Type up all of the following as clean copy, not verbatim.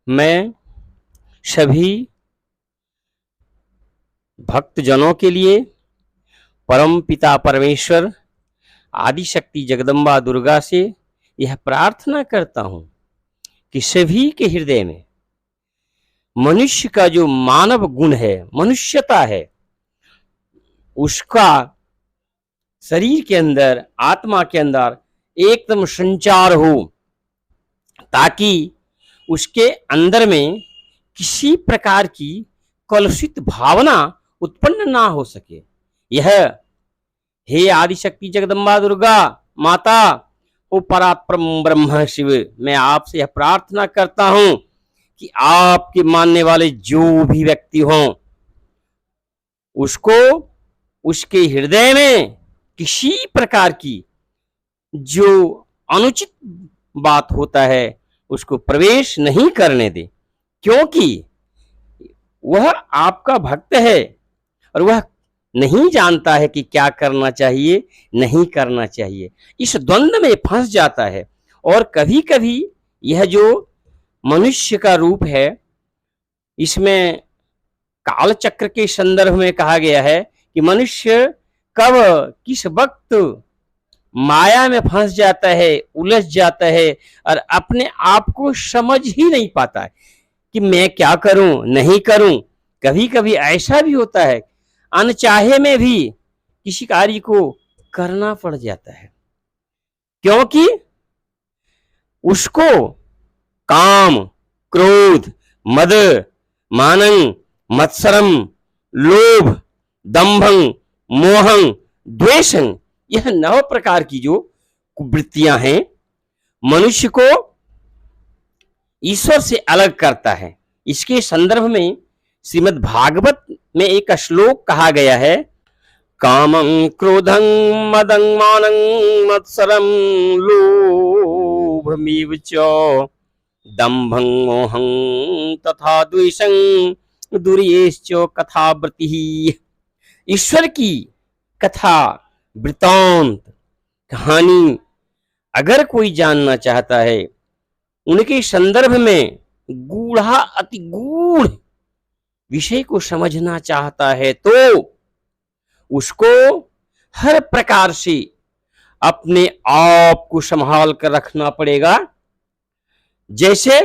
मैं सभी भक्तजनों के लिए परम पिता परमेश्वर आदि शक्ति जगदम्बा दुर्गा से यह प्रार्थना करता हूं कि सभी के हृदय में मनुष्य का जो मानव गुण है, मनुष्यता है, उसका शरीर के अंदर, आत्मा के अंदर एकदम संचार हो, ताकि उसके अंदर में किसी प्रकार की कलुषित भावना उत्पन्न ना हो सके। यह हे आदिशक्ति जगदम्बा दुर्गा माता, ओ परात्परम ब्रह्म शिव, मैं आपसे यह प्रार्थना करता हूं कि आपके मानने वाले जो भी व्यक्ति हों, उसको उसके हृदय में किसी प्रकार की जो अनुचित बात होता है उसको प्रवेश नहीं करने दे, क्योंकि वह आपका भक्त है और वह नहीं जानता है कि क्या करना चाहिए, नहीं करना चाहिए। इस द्वंद्व में फंस जाता है। और कभी कभी यह जो मनुष्य का रूप है, इसमें काल चक्र के संदर्भ में कहा गया है कि मनुष्य कब किस वक्त माया में फंस जाता है, उलझ जाता है और अपने आप को समझ ही नहीं पाता है कि मैं क्या करूं, नहीं करूं। कभी कभी ऐसा भी होता है, अनचाहे में भी किसी कार्य को करना पड़ जाता है, क्योंकि उसको काम, क्रोध, मद, मानं, मत्सरम, लोभ, दंभं, मोहं, द्वेषं, यह 9 प्रकार की जो कुवृत्तियां हैं, मनुष्य को ईश्वर से अलग करता है। इसके संदर्भ में श्रीमद् भागवत में एक श्लोक कहा गया है, कामं क्रोधं मदं मानं मत्सरं लोभमेव च दंभं मोहं तथा द्वेषं दुर्येश्च कथावृत्तिः। ईश्वर की कथा, वृतांत, कहानी अगर कोई जानना चाहता है, उनके संदर्भ में गूढ़ा अति गूढ़ विषय को समझना चाहता है, तो उसको हर प्रकार से अपने आप को संभाल कर रखना पड़ेगा। जैसे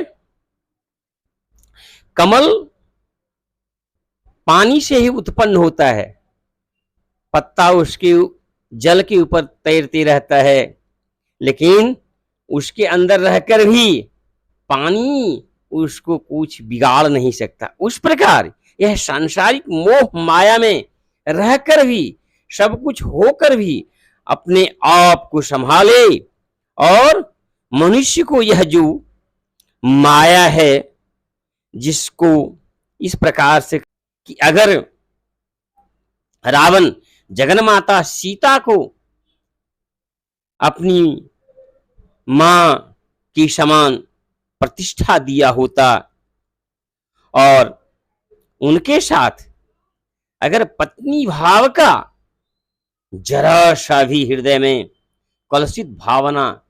कमल पानी से ही उत्पन्न होता है, पत्ता उसके जल के ऊपर तैरते रहता है, लेकिन उसके अंदर रहकर भी पानी उसको कुछ बिगाड़ नहीं सकता। उस प्रकार यह सांसारिक मोह माया में रहकर भी, सब कुछ होकर भी अपने आप को संभाले। और मनुष्य को यह जो माया है, जिसको इस प्रकार से कि अगर रावण जगन्माता सीता को अपनी मां की समान प्रतिष्ठा दिया होता और उनके साथ अगर पत्नी भाव का जरा सा भी हृदय में कलुषित भावना,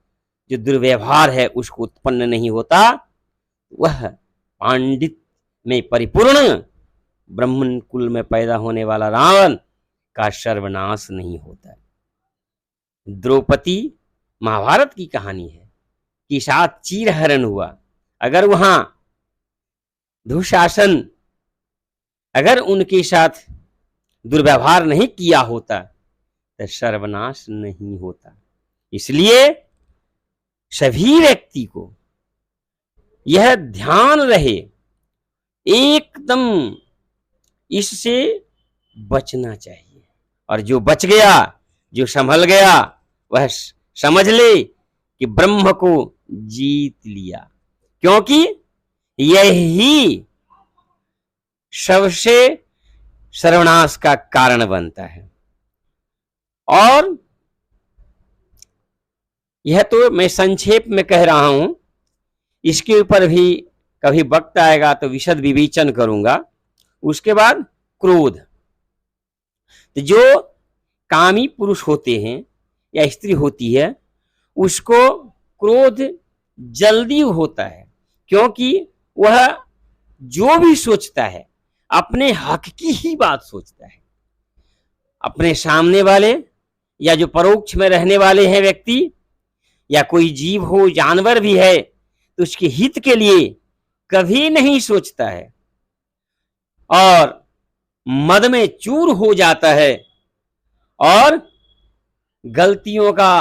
जो दुर्व्यवहार है, उसको उत्पन्न नहीं होता, वह पांडित में परिपूर्ण ब्राह्मण कुल में पैदा होने वाला रावण का सर्वनाश नहीं होता। द्रौपदी महाभारत की कहानी है कि साथ चीरहरण हुआ। अगर वहां दुशासन अगर उनके साथ दुर्व्यवहार नहीं किया होता तो सर्वनाश नहीं होता। इसलिए सभी व्यक्ति को यह ध्यान रहे, एकदम इससे बचना चाहिए। और जो बच गया, जो संभल गया, वह समझ ले कि ब्रह्म को जीत लिया, क्योंकि यही सबसे सर्वनाश का कारण बनता है। और यह तो मैं संक्षेप में कह रहा हूं, इसके ऊपर भी कभी वक्त आएगा तो विशद विवेचन करूंगा। उसके बाद क्रोध, तो जो कामी पुरुष होते हैं या स्त्री होती है, उसको क्रोध जल्दी होता है, क्योंकि वह जो भी सोचता है अपने हक की ही बात सोचता है। अपने सामने वाले या जो परोक्ष में रहने वाले हैं व्यक्ति या कोई जीव हो, जानवर भी है, तो उसके हित के लिए कभी नहीं सोचता है और मद में चूर हो जाता है और गलतियों का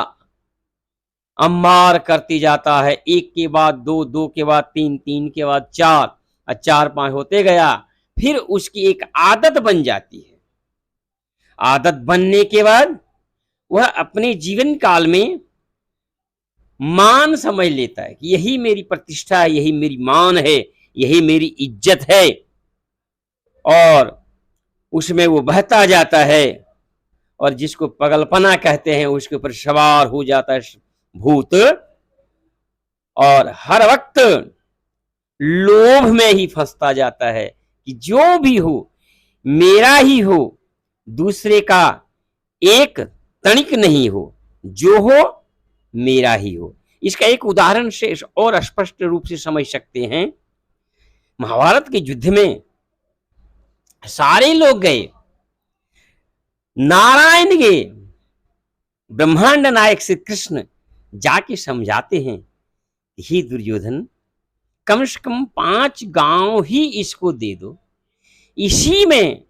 अम्मार करती जाता है। एक के बाद दो, दो के बाद तीन, तीन के बाद चार और चार पांच होते गया, फिर उसकी एक आदत बन जाती है। आदत बनने के बाद वह अपने जीवन काल में मान समझ लेता है कि यही मेरी प्रतिष्ठा है, यही मेरी मान है, यही मेरी इज्जत है, और उसमें वो बहता जाता है और जिसको पगलपना कहते हैं उसके ऊपर सवार हो जाता है भूत, और हर वक्त लोभ में ही फंसता जाता है कि जो भी हो मेरा ही हो, दूसरे का एक तनिक नहीं हो, जो हो मेरा ही हो। इसका एक उदाहरण से और स्पष्ट रूप से समझ सकते हैं। महाभारत के युद्ध में सारे लोग गए, नारायण गए, ब्रह्मांड नायक श्री कृष्ण जाके समझाते हैं, हे दुर्योधन, कम से कम 5 गांव ही इसको दे दो, इसी में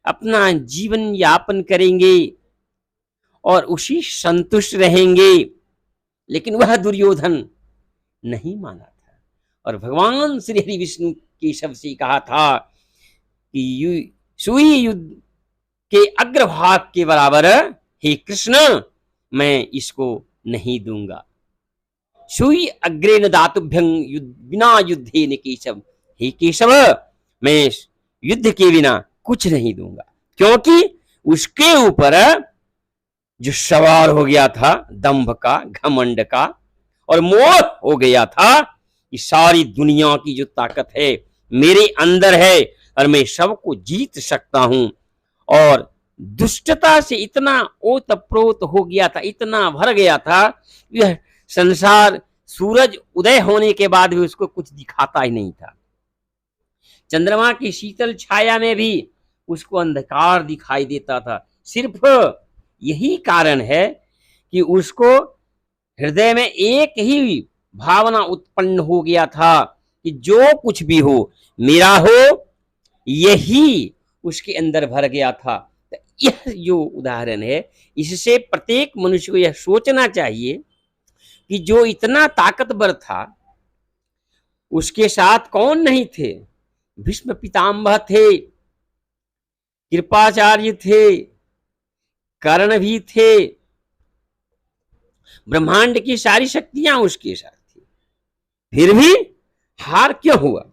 अपना जीवन यापन करेंगे और उसी संतुष्ट रहेंगे। लेकिन वह दुर्योधन नहीं माना था और भगवान श्री हरि विष्णु केशव से कहा था कि सुई युद्ध के अग्रभाग के बराबर हे कृष्ण मैं इसको नहीं दूंगा। सुई अग्रेण दातुभ्यं बिना युद्धे न केशव, हे केशव मैं युद्ध के बिना कुछ नहीं दूंगा, क्योंकि उसके ऊपर जो सवार हो गया था दंभ का, घमंड का और मोह हो गया था कि सारी दुनिया की जो ताकत है मेरे अंदर है और मैं सबको जीत सकता हूं, और दुष्टता से इतना ओतप्रोत हो गया था, इतना भर गया था, यह संसार सूरज उदय होने के बाद भी उसको कुछ दिखाता ही नहीं था। चंद्रमा की शीतल छाया में भी उसको अंधकार दिखाई देता था। सिर्फ यही कारण है कि उसको हृदय में एक ही भावना उत्पन्न हो गया था कि जो कुछ भी हो मेरा हो, यही उसके अंदर भर गया था। यह जो उदाहरण है, इससे प्रत्येक मनुष्य को यह सोचना चाहिए कि जो इतना ताकतवर था उसके साथ कौन नहीं थे। भीष्म पितामह थे, कृपाचार्य थे, कर्ण भी थे, ब्रह्मांड की सारी शक्तियां उसके साथ थी, फिर भी हार क्यों हुआ?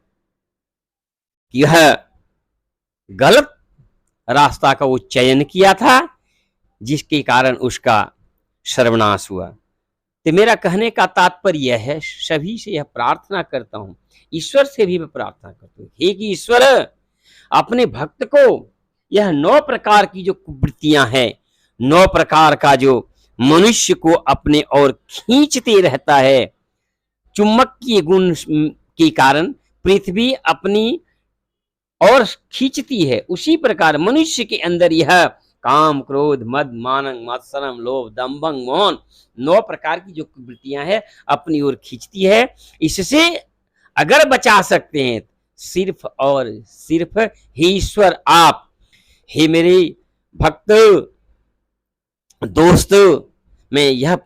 यह गलत रास्ता का वो चयन किया था जिसके कारण उसका सर्वनाश हुआ। तो मेरा कहने का तात्पर्य यह है, सभी से यह प्रार्थना करता हूं, ईश्वर से भी मैं प्रार्थना करता हूं, हे कि ईश्वर अपने भक्त को यह 9 प्रकार की जो कुवृत्तियां हैं, 9 प्रकार का जो मनुष्य को अपने ओर खींचते रहता है, चुंबकीय गुण के कारण पृथ्वी अपनी और खींचती है, उसी प्रकार मनुष्य के अंदर यह काम, क्रोध, मद, मानं, मत्सरम, लोभ, दंभं, मोहन 9 प्रकार की जो कुवृत्तियां हैं अपनी ओर खींचती है। इससे अगर बचा सकते हैं सिर्फ और सिर्फ हे ईश्वर आप, हे मेरे भक्त दोस्त, मैं यह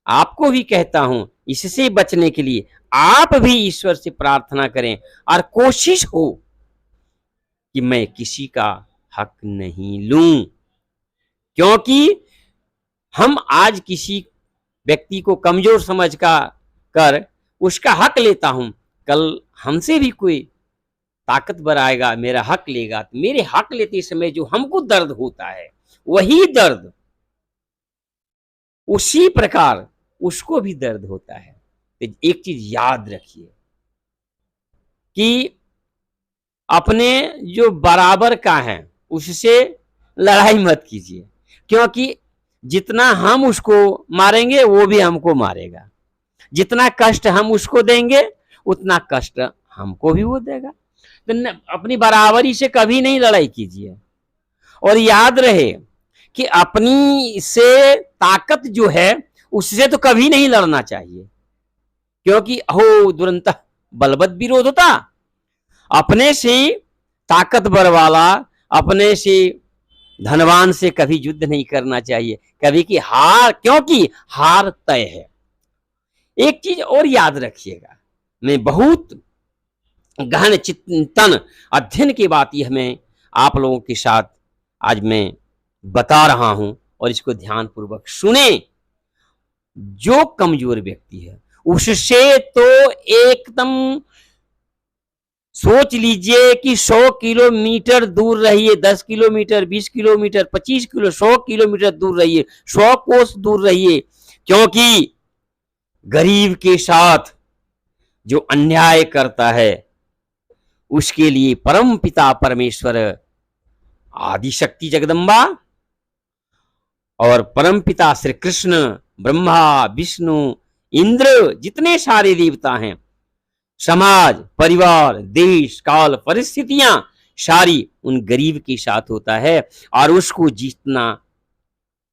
आपको भी कहता हूं, इससे बचने के लिए आप भी ईश्वर से प्रार्थना करें और कोशिश हो कि मैं किसी का हक नहीं लूं, क्योंकि हम आज किसी व्यक्ति को कमजोर समझ कर उसका हक लेता हूं, कल हमसे भी कोई ताकतवर आएगा, मेरा हक लेगा, तो मेरे हक लेते समय जो हमको दर्द होता है वही दर्द उसी प्रकार उसको भी दर्द होता है। तो एक चीज याद रखिए कि अपने जो बराबर का है उससे लड़ाई मत कीजिए, क्योंकि जितना हम उसको मारेंगे वो भी हमको मारेगा, जितना कष्ट हम उसको देंगे उतना कष्ट हमको भी वो देगा। तो अपनी बराबरी से कभी नहीं लड़ाई कीजिए, और याद रहे कि अपनी से ताकत जो है उससे तो कभी नहीं लड़ना चाहिए, क्योंकि हो दुरंत बलवत विरोधता, अपने से ताकतवर वाला, अपने से धनवान से कभी युद्ध नहीं करना चाहिए, कभी की हार, क्योंकि हार तय है। एक चीज और याद रखिएगा, मैं बहुत गहन चिंतन अध्ययन की बात यह मैं आप लोगों के साथ आज मैं बता रहा हूं, और इसको ध्यानपूर्वक सुने। जो कमजोर व्यक्ति है उससे तो एकदम सोच लीजिए कि 100 किलोमीटर दूर रहिए, 10 किलोमीटर, 20 किलोमीटर, 25 किलो, 100 किलोमीटर दूर रहिए, 100 कोस दूर रहिए, क्योंकि गरीब के साथ जो अन्याय करता है उसके लिए परम पिता परमेश्वर, आदिशक्ति जगदम्बा और परम पिता श्री कृष्ण, ब्रह्मा, विष्णु, इंद्र, जितने सारे देवता हैं, समाज, परिवार, देश, काल, परिस्थितियां सारी उन गरीब के साथ होता है, और उसको जीतना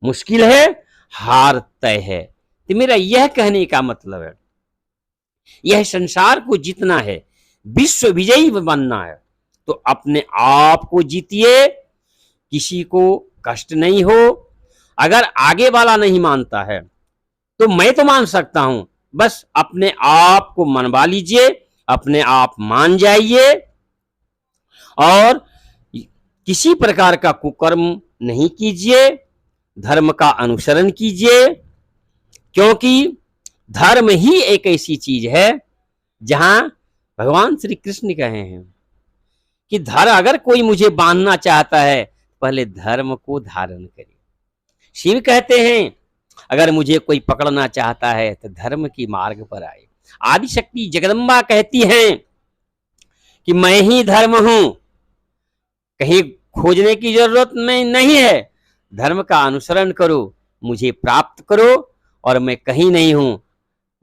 मुश्किल है, हार तय है। तो मेरा यह कहने का मतलब है, यह संसार को जीतना है, विश्व विजयी बनना है, तो अपने आप को जीतिए, किसी को कष्ट नहीं हो। अगर आगे वाला नहीं मानता है तो मैं तो मान सकता हूं, बस अपने आप को मनवा लीजिए, अपने आप मान जाइए, और किसी प्रकार का कुकर्म नहीं कीजिए, धर्म का अनुसरण कीजिए, क्योंकि धर्म ही एक ऐसी चीज है जहां भगवान श्री कृष्ण कहे हैं कि अगर कोई मुझे बांधना चाहता है पहले धर्म को धारण करे। शिव कहते हैं अगर मुझे कोई पकड़ना चाहता है तो धर्म की मार्ग पर आए। आदिशक्ति जगदम्बा कहती हैं कि मैं ही धर्म हूं, कहीं खोजने की जरूरत में नहीं है, धर्म का अनुसरण करो, मुझे प्राप्त करो, और मैं कहीं नहीं हूं।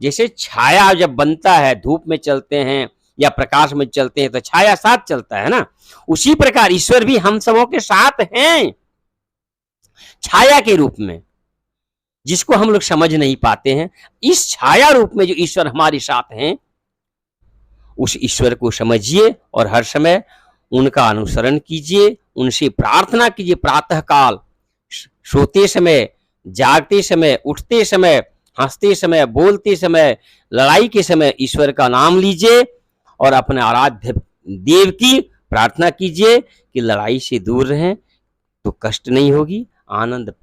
जैसे छाया जब बनता है, धूप में चलते हैं या प्रकाश में चलते हैं तो छाया साथ चलता है ना, उसी प्रकार ईश्वर भी हम सबों के साथ हैं, छाया के रूप में, जिसको हम लोग समझ नहीं पाते हैं। इस छाया रूप में जो ईश्वर हमारे साथ हैं, उस ईश्वर को समझिए और हर समय उनका अनुसरण कीजिए, उनसे प्रार्थना कीजिए। प्रातः काल, सोते समय, जागते समय, उठते समय, हंसते समय, बोलते समय, लड़ाई के समय ईश्वर का नाम लीजिए और अपने आराध्य देव की प्रार्थना कीजिए कि लड़ाई से दूर रहें तो कष्ट नहीं होगी, आनंद